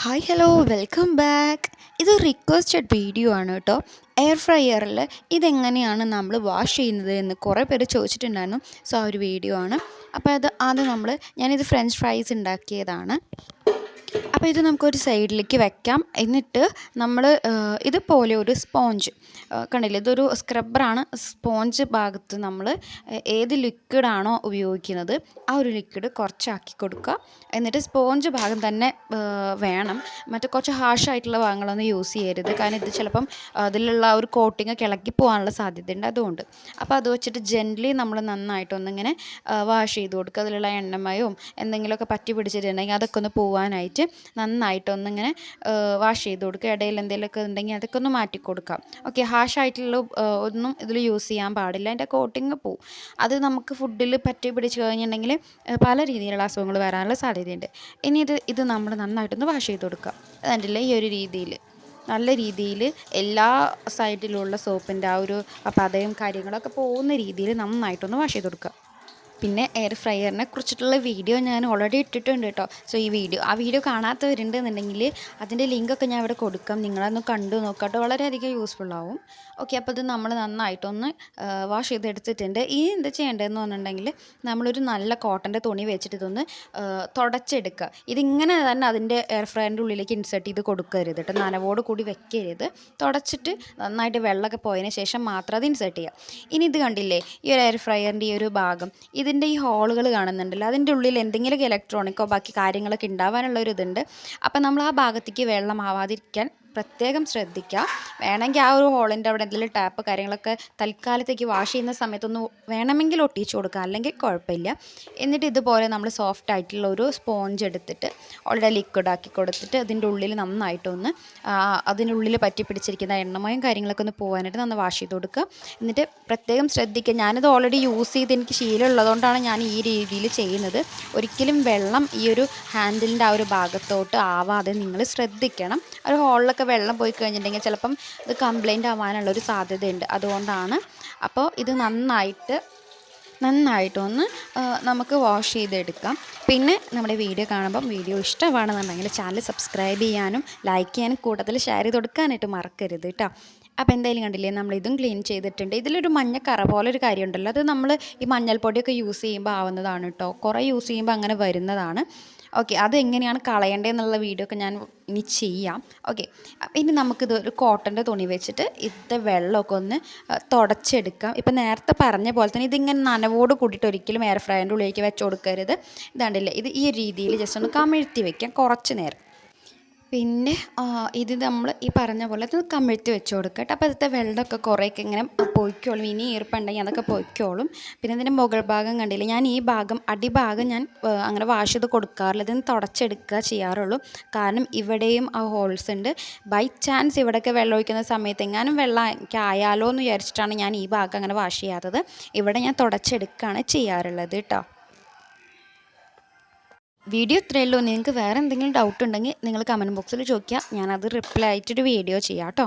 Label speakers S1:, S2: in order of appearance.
S1: Hi hello welcome back. ഇത് requested video ആണ് കേട്ടോ. എയർ ഫ്രയറിൽ ഇതെങ്ങനെയാണ് നമ്മൾ വാഷ് ചെയ്യുന്നത് എന്ന് കുറേ പേര് ചോദിച്ചിട്ടുണ്ടായിരുന്നു. സോ ആ ഒരു വീഡിയോ ആണ്. അപ്പോൾ ഞാനിത് ഫ്രഞ്ച് ഫ്രൈസ് ഉണ്ടാക്കിയതാണ്. അപ്പോൾ ഇത് നമുക്കൊരു സൈഡിലേക്ക് വെക്കാം. എന്നിട്ട് നമ്മൾ ഇതുപോലെ ഒരു സ്പോഞ്ച് കണ്ടില്ലേ, ഇതൊരു സ്ക്രബ്ബറാണ്. സ്പോഞ്ച് ഭാഗത്ത് നമ്മൾ ഏത് ലിക്വിഡാണോ ഉപയോഗിക്കുന്നത് ആ ഒരു ലിക്വിഡ് കുറച്ചാക്കി കൊടുക്കുക. എന്നിട്ട് സ്പോഞ്ച് ഭാഗം തന്നെ വേണം. മറ്റേ കുറച്ച് ഹാർഷായിട്ടുള്ള ഭാഗങ്ങളൊന്നും യൂസ് ചെയ്യരുത്. കാരണം ഇത് ചിലപ്പം അതിലുള്ള ഒരു കോട്ടിങ് ഇളക്കി പോകാനുള്ള സാധ്യതയുണ്ട്. അതുകൊണ്ട് അപ്പോൾ അത് വെച്ചിട്ട് ജെൻ്റ്ലി നമ്മൾ നന്നായിട്ടൊന്നിങ്ങനെ വാഷ് ചെയ്ത് കൊടുക്കുക. അതിലുള്ള എണ്ണമയവും എന്തെങ്കിലുമൊക്കെ പറ്റി പിടിച്ചിട്ടുണ്ടെങ്കിൽ അതൊക്കെ ഒന്ന് പോകാനായിട്ട് നന്നായിട്ടൊന്നിങ്ങനെ വാഷ് ചെയ്ത് കൊടുക്കുക. ഇടയിൽ എന്തെങ്കിലുമൊക്കെ ഉണ്ടെങ്കിൽ അതൊക്കെ ഒന്ന് മാറ്റി കൊടുക്കാം. ഓക്കെ, ഹാഷായിട്ടുള്ള ഒന്നും ഇതിൽ യൂസ് ചെയ്യാൻ പാടില്ല. അതിൻ്റെ കോട്ടിങ് പോവും. അത് നമുക്ക് ഫുഡിൽ പറ്റി പിടിച്ച് കഴിഞ്ഞിട്ടുണ്ടെങ്കിൽ പല രീതിയിലുള്ള അസുഖങ്ങൾ വരാനുള്ള സാധ്യതയുണ്ട്. ഇനി ഇത് നമ്മൾ നന്നായിട്ടൊന്ന് വാഷ് ചെയ്ത് കൊടുക്കുക. അതുകൊണ്ടല്ലേ ഈ ഒരു രീതിയിൽ നല്ല രീതിയിൽ എല്ലാ സൈഡിലുള്ള സോപ്പിൻ്റെ ആ ഒരു പതയും കാര്യങ്ങളൊക്കെ പോകുന്ന രീതിയിൽ നന്നായിട്ടൊന്ന് വാഷ് ചെയ്ത് കൊടുക്കുക. പിന്നെ എയർ ഫ്രയറിനെ കുറിച്ചിട്ടുള്ള വീഡിയോ ഞാൻ ഓൾറെഡി ഇട്ടിട്ടുണ്ട് കേട്ടോ. സോ ആ വീഡിയോ കാണാത്തവരുണ്ടെന്നുണ്ടെങ്കിൽ അതിൻ്റെ ലിങ്കൊക്കെ ഞാൻ ഇവിടെ കൊടുക്കാം. നിങ്ങളതൊന്ന് കണ്ടു നോക്കാട്ടോ, വളരെയധികം യൂസ്ഫുൾ ആവും. ഓക്കെ, അപ്പോൾ ഇത് നമ്മൾ നന്നായിട്ടൊന്ന് വാഷ് ചെയ്തെടുത്തിട്ടുണ്ട്. ഇനി എന്താ ചെയ്യേണ്ടതെന്ന് പറഞ്ഞിട്ടുണ്ടെങ്കിൽ നമ്മളൊരു നല്ല കോട്ടൻ്റെ തുണി വെച്ചിട്ട് ഇതൊന്ന് തുടച്ചെടുക്കുക. ഇതിങ്ങനെ തന്നെ അതിൻ്റെ എയർ ഫ്രയറിൻ്റെ ഉള്ളിലേക്ക് ഇൻസേർട്ട് ചെയ്ത് കൊടുക്കരുത് കേട്ടോ. നനവോട് കൂടി വെക്കരുത്. തുടച്ചിട്ട് നന്നായിട്ട് വെള്ളമൊക്കെ പോയതിന് ശേഷം മാത്രം അത് ഇൻസേർട്ട് ചെയ്യുക. ഇനി ഇത് കണ്ടില്ലേ, ഈ ഒരു എയർ ഫ്രയറിൻ്റെ ഈ ഒരു ഭാഗം, ഇതിൻ്റെ ഈ ഹോളുകൾ കാണുന്നുണ്ടല്ലോ, അതിൻ്റെ ഉള്ളിൽ എന്തെങ്കിലുമൊക്കെ ഇലക്ട്രോണിക്കോ ബാക്കി കാര്യങ്ങളൊക്കെ ഉണ്ടാവാനുള്ള ഒരു ഇതുണ്ട്. അപ്പം നമ്മൾ ആ ഭാഗത്തേക്ക് വെള്ളം ആവാതിരിക്കാൻ പ്രത്യേകം ശ്രദ്ധിക്കുക. വേണമെങ്കിൽ ആ ഒരു ഹോളിൻ്റെ അവിടെ എന്തെങ്കിലും ടാപ്പ് കാര്യങ്ങളൊക്കെ തൽക്കാലത്തേക്ക് വാഷ് ചെയ്യുന്ന സമയത്തൊന്ന് വേണമെങ്കിൽ ഒട്ടിച്ച് കൊടുക്കുക, അല്ലെങ്കിൽ കുഴപ്പമില്ല. എന്നിട്ട് ഇതുപോലെ നമ്മൾ സോഫ്റ്റ് ആയിട്ടുള്ള ഒരു സ്പോഞ്ച് എടുത്തിട്ട് ഓൾറെഡി ലിക്വിഡ് ആക്കി കൊടുത്തിട്ട് അതിൻ്റെ ഉള്ളിൽ നന്നായിട്ടൊന്ന് അതിൻ്റെ ഉള്ളിൽ പറ്റി പിടിച്ചിരിക്കുന്ന എണ്ണമയം കാര്യങ്ങളൊക്കെ ഒന്ന് പോകാനായിട്ട് നന്നായി വാഷ് ചെയ്ത് കൊടുക്കുക. എന്നിട്ട് പ്രത്യേകം ശ്രദ്ധിക്കുക. ഞാനിത് ഓൾറെഡി യൂസ് ചെയ്ത് എനിക്ക് ശീലമുള്ളതുകൊണ്ടാണ് ഞാൻ ഈ രീതിയിൽ ചെയ്യുന്നത്. ഒരിക്കലും വെള്ളം ഈ ഒരു ഹാൻഡിലിൻ്റെ ആ ഒരു ഭാഗത്തോട്ട് ആവാതെ നിങ്ങൾ ശ്രദ്ധിക്കണം. ഒരു ഹോളിലൊക്കെ വെള്ളം പോയി കഴിഞ്ഞിട്ടുണ്ടെങ്കിൽ ചിലപ്പം ഇത് കംപ്ലൈൻ്റ് ആവാനുള്ളൊരു സാധ്യതയുണ്ട്. അതുകൊണ്ടാണ്. അപ്പോൾ ഇത് നന്നായിട്ടൊന്ന് നമുക്ക് വാഷ് ചെയ്തെടുക്കാം. പിന്നെ നമ്മുടെ വീഡിയോ കാണുമ്പം വീഡിയോ ഇഷ്ടമാണെന്നുണ്ടെങ്കിൽ ചാനൽ സബ്സ്ക്രൈബ് ചെയ്യാനും ലൈക്ക് ചെയ്യാനും കൂടുതൽ ഷെയർ ചെയ്ത് കൊടുക്കാനായിട്ട് മറക്കരുത് കേട്ടോ. അപ്പോൾ എന്തായാലും കണ്ടില്ലേ, നമ്മളിതും ക്ലീൻ ചെയ്തിട്ടുണ്ട്. ഇതിലൊരു മഞ്ഞക്കറ പോലെ ഒരു കാര്യം ഉണ്ടല്ലോ, അത് നമ്മൾ ഈ മഞ്ഞൾപ്പൊടിയൊക്കെ യൂസ് ചെയ്യുമ്പോൾ ആവുന്നതാണ് കേട്ടോ. കുറേ യൂസ് ചെയ്യുമ്പോൾ അങ്ങനെ വരുന്നതാണ്. ഓക്കെ, അതെങ്ങനെയാണ് കളയേണ്ടതെന്നുള്ള വീഡിയോ ഒക്കെ ഞാൻ ഇനി ചെയ്യാം. ഓക്കെ, ഇനി നമുക്കിത് ഒരു കോട്ടൻ്റെ തുണി വെച്ചിട്ട് ഇത് വെള്ളമൊക്കെ ഒന്ന് തുടച്ചെടുക്കാം. ഇപ്പം നേരത്തെ പറഞ്ഞ പോലെ തന്നെ ഇതിങ്ങനെ നനവോട് കൂടിയിട്ട് ഒരിക്കലും എയർ ഫ്രയറിൻ്റെ ഉള്ളിലേക്ക് വെച്ച് കൊടുക്കരുത്. ഇതാണ്ടില്ലേ, ഇത് ഈ രീതിയിൽ ജസ്റ്റ് ഒന്ന് കമിഴ്ത്തി വയ്ക്കാം കുറച്ച് നേരം. പിന്നെ ഇത് നമ്മൾ ഈ പറഞ്ഞ പോലെ അത് കമിഴ്ത്തി വെച്ച് കൊടുക്കുക കേട്ടോ. അപ്പോൾ അതിലത്തെ വെള്ളമൊക്കെ കുറേയൊക്കെ ഇങ്ങനെ പൊയ്ക്കോളും. ഇനി ഈർപ്പുണ്ടെങ്കിൽ അതൊക്കെ പൊയ്ക്കോളും. പിന്നെ ഇതിൻ്റെ മുകൾ ഭാഗം കണ്ടില്ലേ, ഞാൻ ഈ ഭാഗം അടിഭാഗം ഞാൻ അങ്ങനെ വാഷ് ചെയ്ത് കൊടുക്കാറില്ല. ഇതിന് തുടച്ചെടുക്കുക ചെയ്യാറുള്ളൂ. കാരണം ഇവിടെയും ആ ഹോൾസ് ഉണ്ട്. ബൈ ചാൻസ് ഇവിടെയൊക്കെ വെള്ളം ഒഴിക്കുന്ന സമയത്ത് എങ്ങാനും വെള്ളം എനിക്ക് ആയാലോ എന്ന് വിചാരിച്ചിട്ടാണ് ഞാൻ ഈ ഭാഗം അങ്ങനെ വാഷ് ചെയ്യാത്തത്. ഇവിടെ ഞാൻ തുടച്ചെടുക്കുകയാണ് ചെയ്യാറുള്ളത് കേട്ടോ. വീഡിയോ ഇത്രയേ ഉള്ളൂ. നിങ്ങൾക്ക് വേറെ എന്തെങ്കിലും ഡൗട്ട് ഉണ്ടെങ്കിൽ നിങ്ങൾ കമൻറ്റ് ബോക്സിൽ ചോദിക്കുക. ഞാനത് റിപ്ലൈ ആയിട്ടൊരു വീഡിയോ ചെയ്യാം കേട്ടോ.